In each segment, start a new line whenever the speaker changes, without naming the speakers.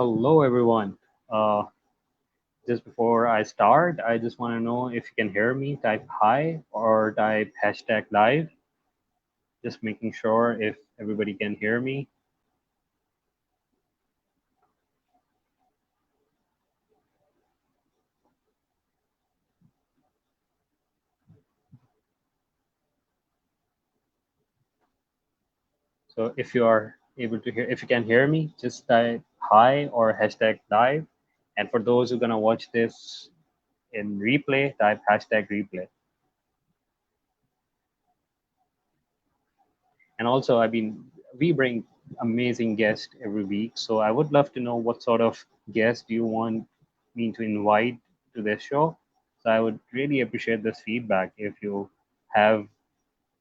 Hello, everyone. Uh, just before I start, I just want to know if you can hear me. Type hi or type hashtag live. Just making sure if everybody can hear me. So if you are able to hear, if you can hear me, just type hi or hashtag live. And for those who are gonna watch this in replay, type hashtag replay. And also, we bring amazing guests every week. So I would love to know what sort of guest do you want me to invite to this show. So I would really appreciate this feedback if you have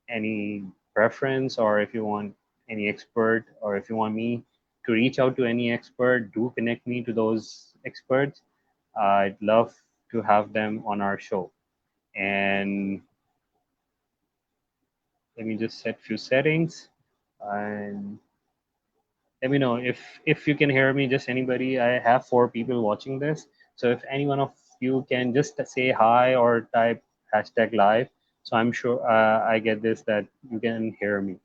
any preference or if you want any expert or if you want me to reach out to any expert, do connect me to those experts. I'd love to have them on our show. And let me just set few settings and let me know if you can hear me. Just anybody. I have four people watching this, so if any one of you can just say hi or type hashtag live, so I'm sure I get this that you can hear me.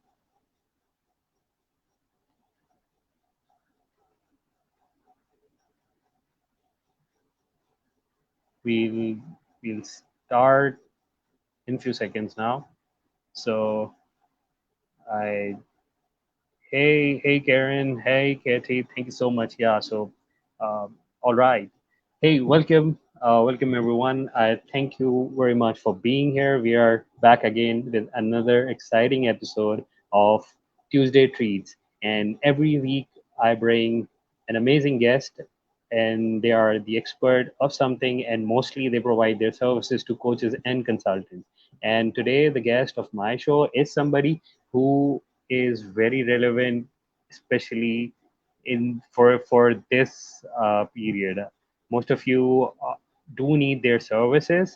We'll we'll start in few seconds now. So I hey Karen, hey Katie, thank you so much. Yeah, so all right. Hey, welcome everyone. I thank you very much for being here. We are back again with another exciting episode of Tuesday Treats. And every week I bring an amazing guest, and they are the expert of something, and mostly they provide their services to coaches and consultants. And today, the guest of my show is somebody who is very relevant, especially in for this period. Most of you do need their services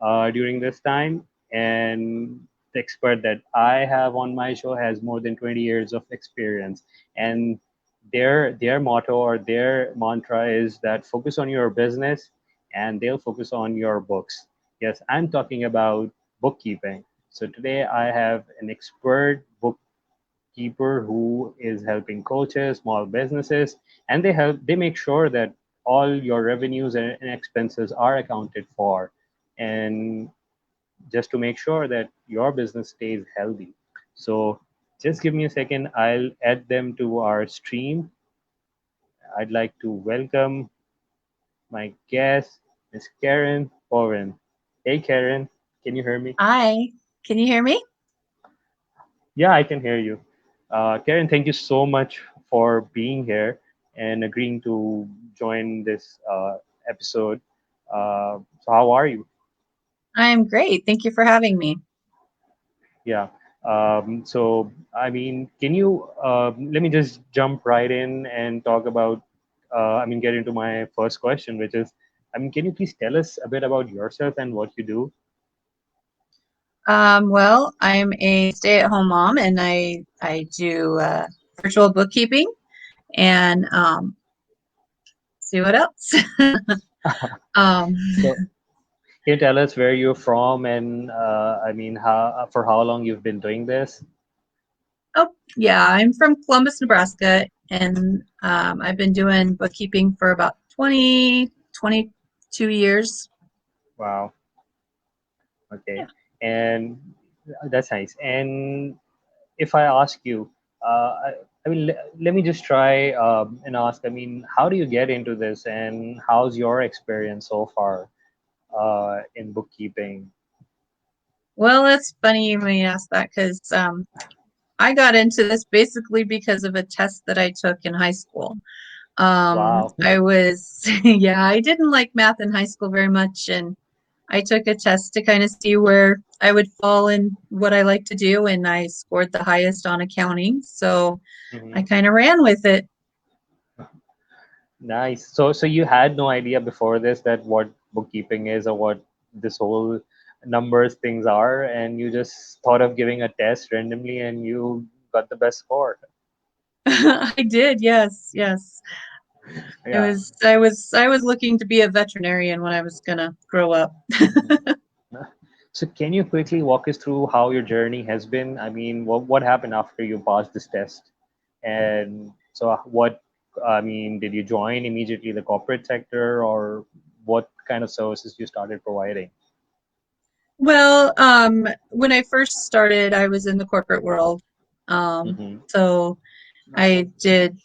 during this time, and the expert that I have on my show has more than 20 years of experience, and their motto or their mantra is that focus on your business and they'll focus on your books. Yes, I'm talking about bookkeeping. So today I have an expert bookkeeper who is helping coaches, small businesses, and they make sure that all your revenues and expenses are accounted for, and just to make sure that your business stays healthy. So just give me a second. I'll add them to our stream. I'd like to welcome my guest, Miss Karen Bowen. Hey, Karen, can you hear me?
Hi, can you hear me?
Yeah, I can hear you. Karen, thank you so much for being here and agreeing to join this episode. So, how are you?
I'm great. Thank you for having me.
Yeah. So, can you let me just jump right in and talk about, get into my first question, which is, can you please tell us a bit about yourself and what you do?
Well, I'm a stay-at-home mom, and I do virtual bookkeeping, and see what else. um,
So, can you tell us where you're from and, how for how long you've been doing this?
oh, yeah, I'm from Columbus, Nebraska, and I've been doing bookkeeping for about 22 years.
Wow. Okay.
Yeah.
And that's nice. And if I ask you, let me just try and ask. How do you get into this, and how's your experience so far in bookkeeping?
Well, it's funny when you ask that because I got into this basically because of a test that I took in high school.
Wow.
I was, yeah, I didn't like math in high school very much, and I took a test to kind of see where I would fall in what I like to do, and I scored the highest on accounting. So
Hmm.
I kind of ran with it.
Nice. So you had no idea before this that what bookkeeping is or what this whole numbers things are, and you just thought of giving a test randomly, and you got the best score.
I did, yes, yes.
Yeah.
I was looking to be a veterinarian when I was gonna grow up.
Mhm. So can you quickly walk us through how your journey has been? I mean, what happened after you passed this test? And so what, I mean, did you join immediately the corporate sector, or what kind of services you started providing?
Well, when I first started, I was in the corporate world.
Mm-hmm.
So I did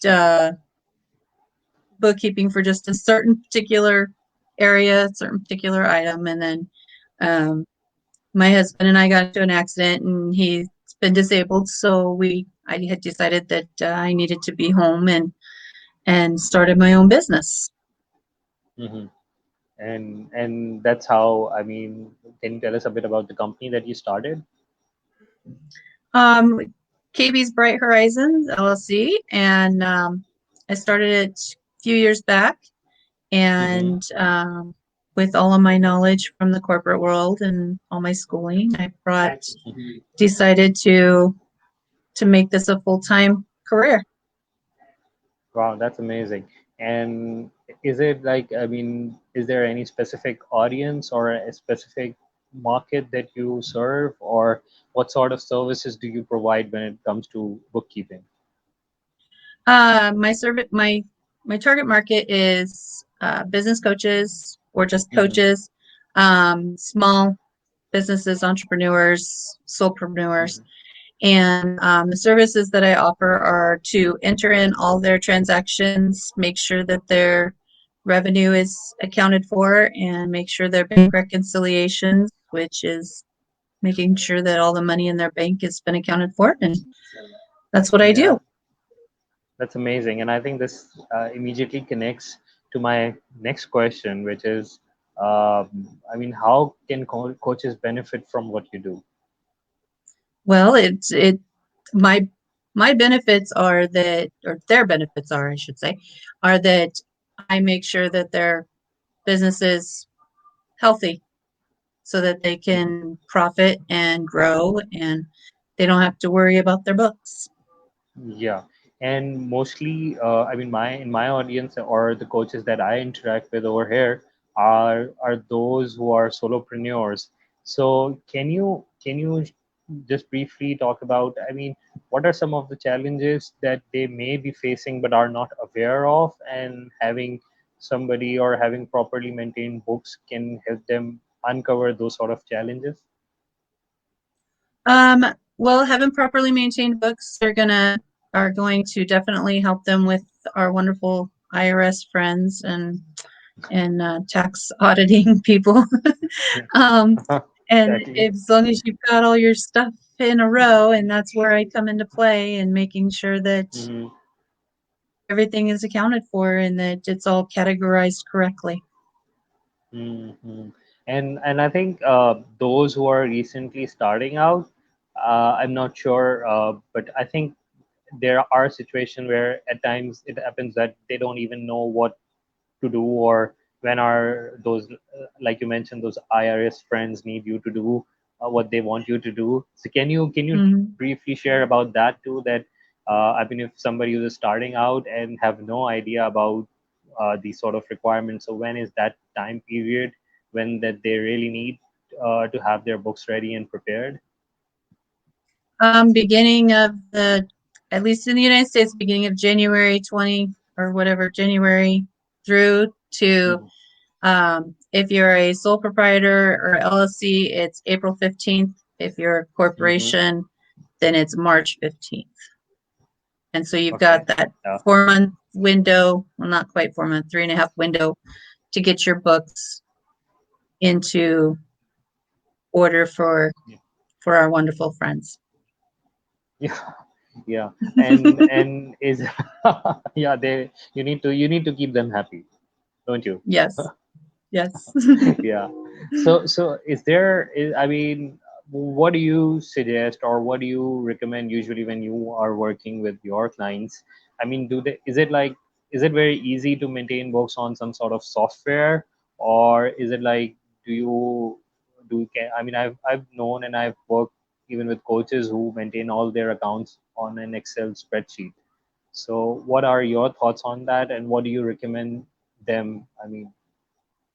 bookkeeping for just a certain particular area, certain particular item, and then um, my husband and I got into an accident, and he's been disabled. So I had decided that I needed to be home and started my own business.
Mm-hmm. And that's how, I mean, can you tell us a bit about the company that you started?
Um, KB's Bright Horizons LLC, and I started it a few years back,
Mm-hmm.
and with all of my knowledge from the corporate world and all my schooling, decided to make this a full-time career.
Wow, that's amazing. And is it like, I mean, is there any specific audience or a specific market that you serve, or what sort of services do you provide when it comes to bookkeeping?
My service, my target market is business coaches or just
Mm-hmm.
coaches, small businesses, entrepreneurs, solopreneurs.
Mm-hmm.
And the services that I offer are to enter in all their transactions, make sure that their revenue is accounted for, and make sure their bank reconciliations, which is making sure that all the money in their bank has been accounted for. And that's what I
Yeah,
do.
that's amazing. And I think this immediately connects to my next question, which is, I mean, how can coaches benefit from what you do?
Well, my my benefits are that, or their benefits are, I should say, are that I make sure that their business is healthy so that they
Mm-hmm.
can profit and grow and they don't have to worry about their books.
Yeah, and mostly, I mean, my in my audience or the coaches that I interact with over here are those who are solopreneurs. So can you just briefly talk about, I mean, what are some of the challenges that they may be facing but are not aware of, and having somebody or having properly maintained books can help them uncover those sort of challenges?
Um, well, having properly maintained books are going to definitely help them with our wonderful IRS friends and tax auditing people. um, and
Exactly.
as long as you've got all your stuff in a row, and that's where I come into play and making sure that
Mm-hmm.
everything is accounted for and that it's all categorized correctly.
Hmm. And I think those who are recently starting out, I'm not sure, but I think there are situations where at times it happens that they don't even know what to do, or when are those, like you mentioned, those IRS friends need you to do what they want you to do. So can you
Mhm.
briefly share about that too? That I mean, if somebody is starting out and have no idea about these sort of requirements, so when is that time period when that they really need to have their books ready and prepared?
Beginning of at least in the United States, beginning of January 20 or whatever, January through to,
Mm-hmm.
if you're a sole proprietor or LLC, it's April 15th. If you're a
Mm-hmm.
corporation, then it's March 15th. And so you've
Okay.
got that
Yeah.
4 month window, well, not quite 4 month, 3.5 window to get your books into order for our wonderful friends.
Yeah. Yeah. And is yeah, they you need to keep them happy, don't you?
Yes, yes.
Yeah. So is there I mean, what do you suggest or what do you recommend usually when you are working with your clients? I mean, do they is it like, is it very easy to maintain books on some sort of software, or is it like, do you can I mean, I've known and I've worked even with coaches who maintain all their accounts on an Excel spreadsheet. So what are your thoughts on that, and what do you recommend them? I mean,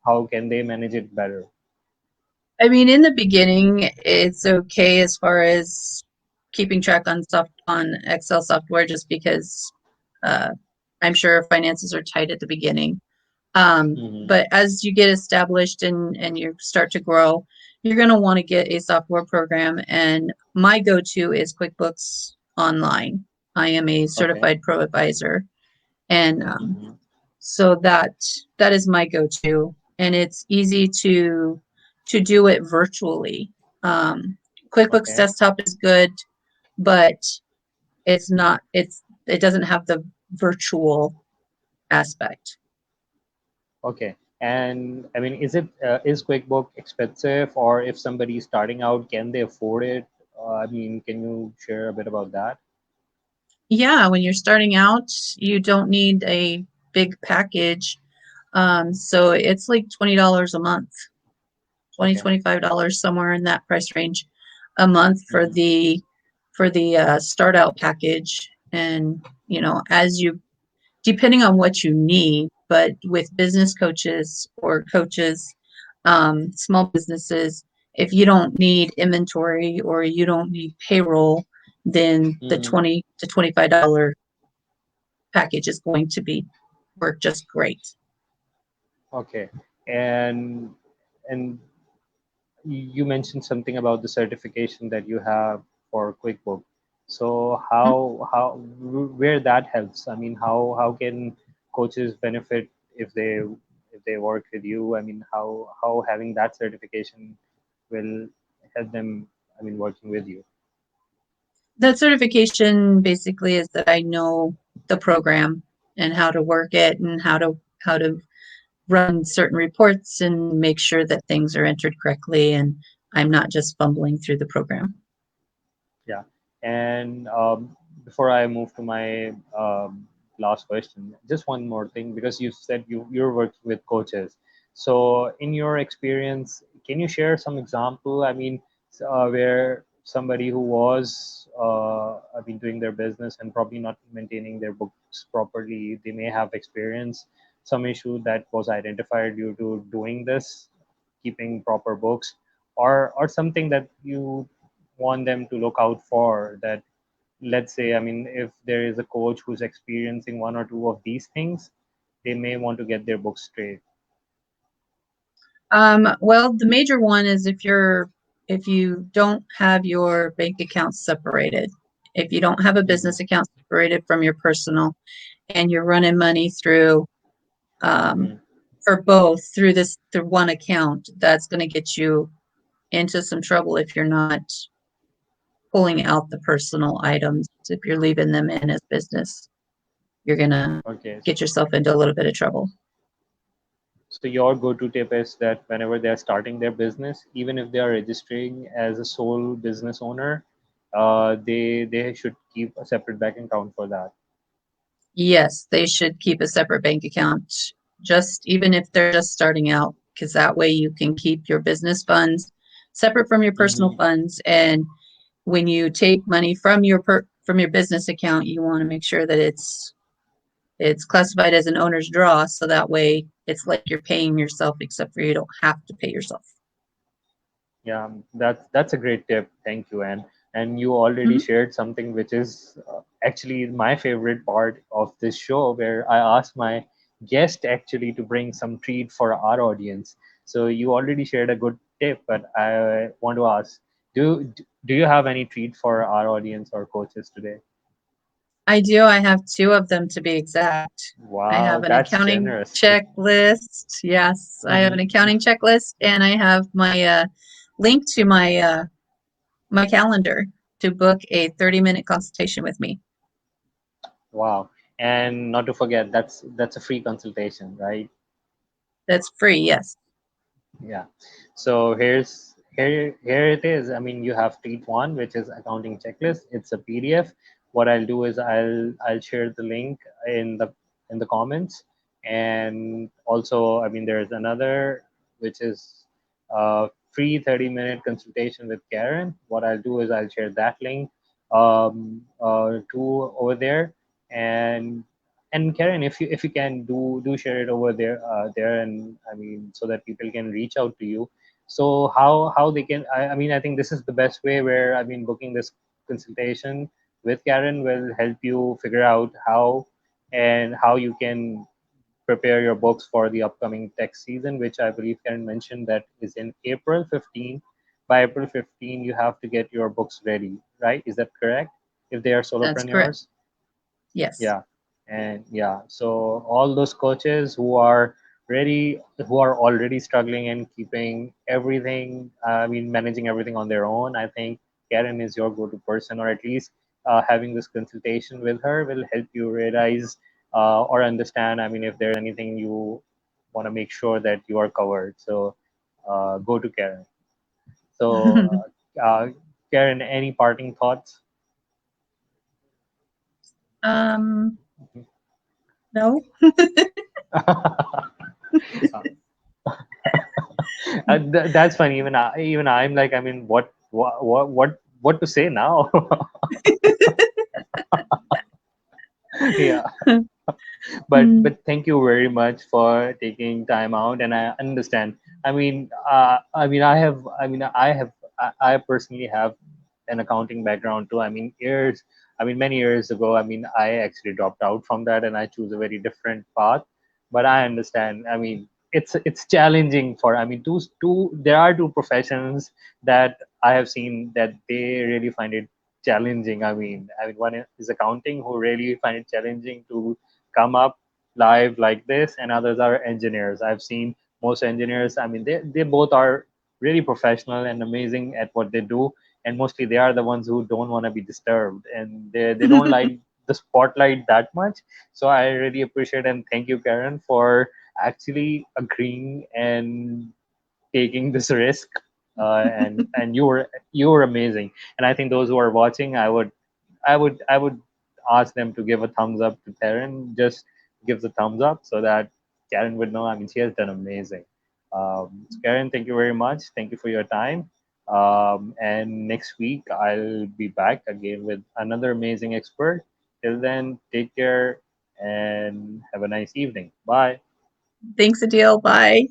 how can they manage it better?
I mean, in the beginning, it's okay as far as keeping track on Excel software, just because uh, I'm sure finances are tight at the beginning.
Hmm.
But as you get established and you start to grow, you're going to want to get a software program. And my go-to is QuickBooks Online. I am a
Okay.
certified pro advisor, and
Hmm.
so that is my go-to, and it's easy to do it virtually. QuickBooks
Okay.
Desktop is good, but it doesn't have the virtual aspect.
Okay. And I mean, is QuickBook expensive, or if somebody is starting out, can they afford it? I mean, can you share a bit about that?
Yeah, when you're starting out, you don't need a big package. So it's like $20 a month, 20
Okay.
$25 somewhere in that price range a month for
Hmm.
the start out package. And as you depending on what you need, but with business coaches or coaches, small businesses, if you don't need inventory or you don't need payroll, then the
Hmm.
20 to $25 package is going to be work just great.
Okay. And and you mentioned something about the certification that you have for QuickBook. So where that helps? I mean, how can coaches benefit if they work with you? I mean, how having that certification will help them? I mean, working with you.
That certification basically is that I know the program and how to work it and how to run certain reports and make sure that things are entered correctly and I'm not just fumbling through the program.
Yeah. And before I move to my last question, just one more thing, because you said you're working with coaches. So, in your experience, can you share some example? I mean, where somebody who was, I mean, doing their business and probably not maintaining their books properly, they may have experienced some issue that was identified due to doing this, keeping proper books, or something that you want them to look out for, that let's say, I mean, if there is a coach who's experiencing one or two of these things, they may want to get their books straight.
Well, the major one is if you don't have your bank accounts separated, if you don't have a
Hmm.
business account separated from your personal, and you're running money through um,
Hmm.
for both through one account, that's going to get you into some trouble if you're not pulling out the personal items. If you're leaving them in as business, you're going to
Okay.
get yourself into a little bit of trouble.
So your go-to tip is that whenever they're starting their business, even if they are registering as a sole business owner, they should keep a separate bank account for that.
Yes, they should keep a separate bank account, just even if they're just starting out, because that way you can keep your business funds separate from your personal
Hmm.
funds. And when you take money from your business account, you want to make sure that it's classified as an owner's draw, so that way it's like you're paying yourself, except for you don't have to pay yourself.
Yeah, that's a great tip. Thank you, and you already
Mhm.
shared something which is actually my favorite part of this show, where I asked my guest actually to bring some treat for our audience. So you already shared a good tip, but I want to ask, do you have any treat for our audience or coaches today?
I do. I have two of them to be exact. I
Wow,
have an
that's
accounting
generous.
checklist. Yes, I have an
Hmm.
accounting checklist, and I have my link to my calendar to book a 30-minute consultation with me.
Wow, and not to forget, that's a free consultation, right?
That's free. Yes.
Yeah. So here it is. I mean, you have treat one, which is accounting checklist. It's a PDF. What I'll do is I'll share the link in the comments, and also, I mean, there's another which is free 30-minute consultation with Karen. What I'll do is I'll share that link too over there. And Karen, if you can do share it over there, and I mean, so that people can reach out to you. So how they can, I mean, I think this is the best way, where I mean, booking this consultation with Karen will help you figure out how you can prepare your books for the upcoming text season, which I believe Karen mentioned that is in April 15. By April 15, you have to get your books ready, right? Is that correct? If they are
That's correct.
solopreneurs?
Yes.
Yeah. And yeah, so all those coaches who are ready, who are already struggling and keeping everything, I mean, managing everything on their own, I think Karen is your go-to person, or at least having this consultation with her will help you realize or understand. I mean, if there's anything you want to make sure that you are covered. So go to Karen. So, Karen, any parting thoughts?
Um, no.
That's funny. Even I'm like, I mean, what to say now? Yeah. But
Mm.
thank you very much for taking time out, and I understand. I personally have an accounting background too. Many years ago, I mean, I actually dropped out from that and I choose a very different path. But I understand. I mean, it's challenging for. I mean, two there are two professions that I have seen that they really find it challenging. One is accounting, who really find it challenging to come up live like this, and others are engineers. I've seen most engineers, I mean, they both are really professional and amazing at what they do, and mostly they are the ones who don't want to be disturbed, and they don't like the spotlight that much. So I really appreciate and thank you, Karen, for actually agreeing and taking this risk. And you were amazing, and I think those who are watching, I would ask them to give a thumbs up to Karen. Just give the thumbs up so that Karen would know. I mean, she has done amazing. So Karen, thank you very much. Thank you for your time. And next week I'll be back again with another amazing expert. Till then, take care and have a nice evening. Bye.
Thanks, Adil. Bye.